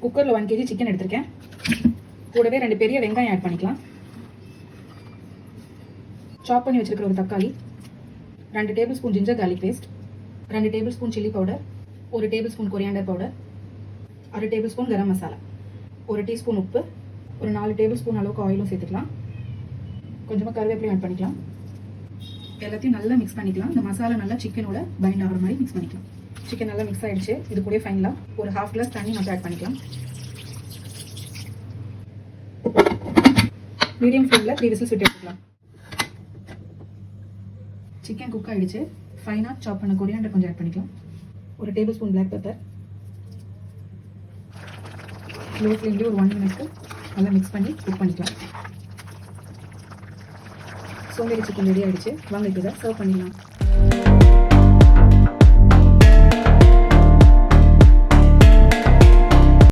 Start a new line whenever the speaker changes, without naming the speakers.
குக்கரில் 1 kg chicken எடுத்திருக்கேன். கூடவே 2 பெரிய வெங்காயம் ஆட் பண்ணிக்கலாம். சாப் பண்ணி வச்சிருக்கிற ஒரு தக்காளி, 2 tablespoon ginger garlic paste, 2 tablespoon chilli powder, 1 tablespoon coriander powder, 1/2 tablespoon garam masala, 1 teaspoon உப்பு, ஒரு 4 டேபிள் ஸ்பூன் அளவுக்கு ஆயிலும் சேர்த்துக்கலாம். கொஞ்சமாக கருவேப்பிலையும் ஆட் பண்ணிக்கலாம். எல்லாத்தையும் நல்லா மிக்ஸ் பண்ணிக்கலாம். இந்த மசாலா நல்லா சிக்கனோட பைண்ட் ஆகிற மாதிரி மிக்ஸ் பண்ணிக்கலாம். சிக்கன் நல்லா மிக்ஸ் ஆகிடுச்சு. இது கூட ஃபைனலாக ஒரு 1/2 கிளாஸ் தண்ணி மட்டும் ஆட் பண்ணிக்கலாம். மீடியம் ஃப்ளேமில் 3 விசில்ஸ் விட்டு எடுத்துக்கலாம். சிக்கன் குக் ஆகிடுச்சு. ஃபைனாக சாப் பண்ண கொரியாண்டர் கொஞ்சம் ஆட் பண்ணிக்கலாம். 1 tablespoon black pepper. Low ஃப்ளேம்லேயே ஒரு 1 மினிட்க்கு நல்லா மிக்ஸ் பண்ணி குக் பண்ணிக்கலாம். சோம்பேறி சிக்கன் ரெடி ஆகிடுச்சு. வாங்க இப்போ இதை சர்வ் பண்ணிடலாம்.